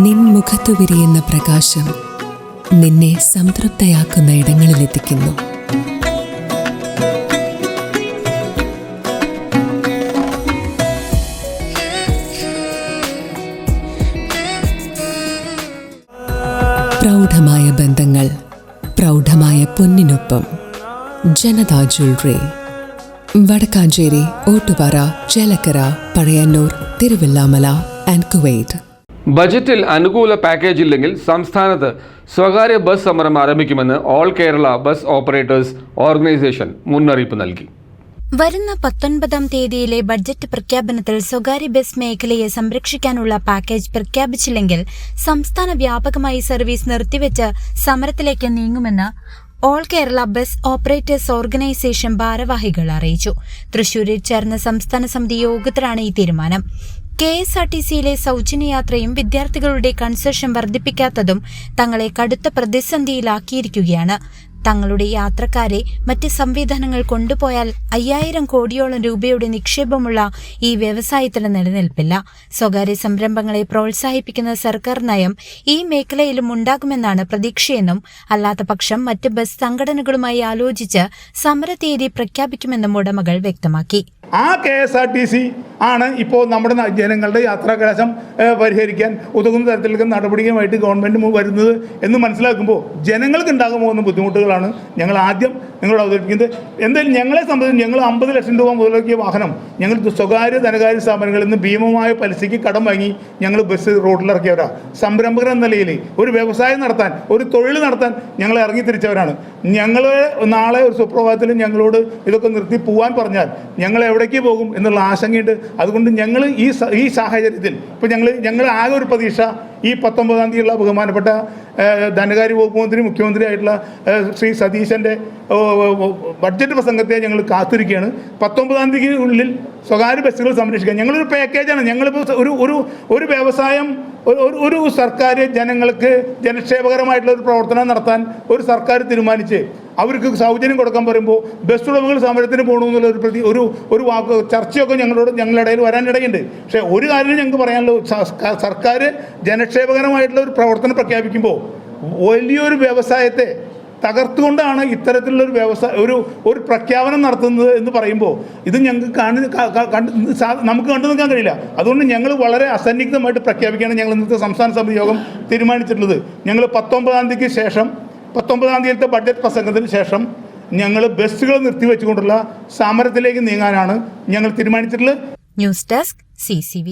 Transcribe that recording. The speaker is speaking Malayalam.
നിൻ മുഖത്തു വിരിയുന്ന പ്രകാശം നിന്നെ സംതൃപ്തയാക്കുന്ന ഇടങ്ങളിലെത്തിക്കുന്നു. പ്രൗഢമായ ബന്ധങ്ങൾ, പ്രൗഢമായ പൊന്നിനൊപ്പം. Janata jewellery, Vadakkanchery, Ottupara, Chelakkara, Pazhayannur, Thiruvilwamala and Kuwait. ബജറ്റിൽ അനുകൂല പാക്കേജ് ഇല്ലെങ്കിൽ സംസ്ഥാനത്ത് സ്വകാര്യ ബസ് സമരം ആരംഭിക്കുമെന്ന് all Kerala bus operators organisation മുന്നറിയിപ്പ് നൽകി. വരുന്ന 19-ാം തീയതിയിലെ ബഡ്ജറ്റ് പ്രഖ്യാപനത്തിൽ സ്വകാര്യ ബസ് മേഖലയെ സംരക്ഷിക്കാനുള്ള പാക്കേജ് പ്രഖ്യാപിച്ചില്ലെങ്കിൽ സംസ്ഥാന വ്യാപകമായി സർവീസ് നിർത്തിവെച്ച് സമരത്തിലേക്ക് നീങ്ങുമെന്ന് all Kerala bus operators organisation ഭാരവാഹികൾ അറിയിച്ചു. തൃശൂരിൽ ചേർന്ന സംസ്ഥാന സമിതി യോഗത്തിലാണ് ഈ തീരുമാനം. KSRTCയിലെ സൗജന്യയാത്രയും വിദ്യാർത്ഥികളുടെ കൺസെഷൻ വർദ്ധിപ്പിക്കാത്തതും തങ്ങളെ കടുത്ത പ്രതിസന്ധിയിലാക്കിയിരിക്കുകയാണ്. തങ്ങളുടെ യാത്രക്കാരെ മറ്റ് സംവിധാനങ്ങൾ കൊണ്ടുപോയാൽ 5000 കോടിയോളം രൂപയുടെ നിക്ഷേപമുള്ള ഈ വ്യവസായത്തിന് നിലനിൽപ്പില്ല. സ്വകാര്യ സംരംഭങ്ങളെ പ്രോത്സാഹിപ്പിക്കുന്ന സർക്കാർ നയം ഈ മേഖലയിലും ഉണ്ടാകുമെന്നാണ് പ്രതീക്ഷയെന്നും അല്ലാത്ത പക്ഷം മറ്റ് ബസ് സംഘടനകളുമായി ആലോചിച്ച് സമരതീയതി പ്രഖ്യാപിക്കുമെന്നും ഉടമകൾ വ്യക്തമാക്കി. ആ KSRTC ആണ് ഇപ്പോൾ നമ്മുടെ ജനങ്ങളുടെ യാത്രാക്ലേശം പരിഹരിക്കാൻ ഉതകുന്ന തരത്തിലേക്ക് നടപടിയുമായിട്ട് ഗവൺമെൻറ് വരുന്നത് എന്ന് മനസ്സിലാക്കുമ്പോൾ ജനങ്ങൾക്ക് ഉണ്ടാകാൻ പോകുന്ന ബുദ്ധിമുട്ടുകളാണ് ഞങ്ങൾ ആദ്യം നിങ്ങളോട് അവതരിപ്പിക്കുന്നത്. എന്തായാലും ഞങ്ങളെ സംബന്ധിച്ച് ഞങ്ങൾ 50 ലക്ഷം രൂപ മുതലാക്കിയ വാഹനം ഞങ്ങൾ സ്വകാര്യ ധനകാര്യ സ്ഥാപനങ്ങളിൽ നിന്ന് ഭീമമായ പലിശയ്ക്ക് കടം വാങ്ങി ഞങ്ങൾ ബസ് റോഡിലിറക്കിയവരാണ്. സംരംഭകർ എന്ന നിലയിൽ ഒരു വ്യവസായം നടത്താൻ, ഒരു തൊഴിൽ നടത്താൻ ഞങ്ങൾ ഇറങ്ങി തിരിച്ചവരാണ്. ഞങ്ങൾ നാളെ ഒരു സുപ്രഭാതത്തിൽ ഞങ്ങളോട് ഇതൊക്കെ നിർത്തി പോകാൻ പറഞ്ഞാൽ ഞങ്ങൾ എവിടേക്ക് പോകും എന്നുള്ള ആശങ്കയുണ്ട്. അതുകൊണ്ട് ഞങ്ങൾ ഈ സാഹചര്യത്തിൽ ഇപ്പോൾ ഞങ്ങൾ ആകെ ഒരു പ്രതീക്ഷ ഈ 19-ാം തീയതിയുള്ള ബഹുമാനപ്പെട്ട ധനകാര്യ വകുപ്പ് മന്ത്രി, മുഖ്യമന്ത്രി ആയിട്ടുള്ള ശ്രീ സതീശൻ്റെ ബഡ്ജറ്റ് പ്രസംഗത്തെ ഞങ്ങൾ കാത്തിരിക്കുകയാണ്. 19-ാം തീയതിക്കുള്ളിൽ സ്വകാര്യ ബസ്സുകൾ സംരക്ഷിക്കാൻ ഞങ്ങളൊരു പാക്കേജാണ്. ഞങ്ങളിപ്പോൾ ഒരു വ്യവസായം, ഒരു സർക്കാർ ജനങ്ങൾക്ക് ജനക്ഷേമകരമായിട്ടുള്ള ഒരു പ്രവർത്തനം നടത്താൻ ഒരു സർക്കാർ തീരുമാനിച്ച് അവർക്ക് സൗജന്യം കൊടുക്കാൻ പറയുമ്പോൾ ബസ് ഉടമകൾ സമരത്തിന് പോകണമെന്നുള്ള ഒരു വാക്ക് ചർച്ചയൊക്കെ ഞങ്ങളുടെ ഇടയിൽ വരാനിടയുണ്ട്. പക്ഷേ ഒരു കാര്യം ഞങ്ങൾക്ക് പറയാനുള്ളത്, സർക്കാർ ജനക്ഷേമകരമായിട്ടുള്ള ഒരു പ്രവർത്തനം പ്രഖ്യാപിക്കുമ്പോൾ വലിയൊരു വ്യവസായത്തെ തകർത്തുകൊണ്ടാണ് ഇത്തരത്തിലുള്ള ഒരു പ്രഖ്യാപനം നടത്തുന്നത് എന്ന് പറയുമ്പോൾ ഇത് ഞങ്ങൾക്ക് നമുക്ക് കണ്ടു നിൽക്കാൻ കഴിയില്ല. അതുകൊണ്ട് ഞങ്ങൾ വളരെ അസന്നിഗ്ധമായിട്ട് പ്രഖ്യാപിക്കുകയാണ് ഞങ്ങൾ ഇന്നത്തെ സംസ്ഥാന സമിതി യോഗം തീരുമാനിച്ചിട്ടുള്ളത്. ഞങ്ങൾ 19-ാം തീയതിക്ക് ശേഷം 19-ാം തീയതിയിലത്തെ ബഡ്ജറ്റ് പ്രസംഗത്തിന് ശേഷം ഞങ്ങൾ ബസ്സുകൾ നിർത്തിവെച്ചുകൊണ്ടുള്ള സമരത്തിലേക്ക് നീങ്ങാനാണ് ഞങ്ങൾ തീരുമാനിച്ചിട്ടുള്ളത്. News desk CCV.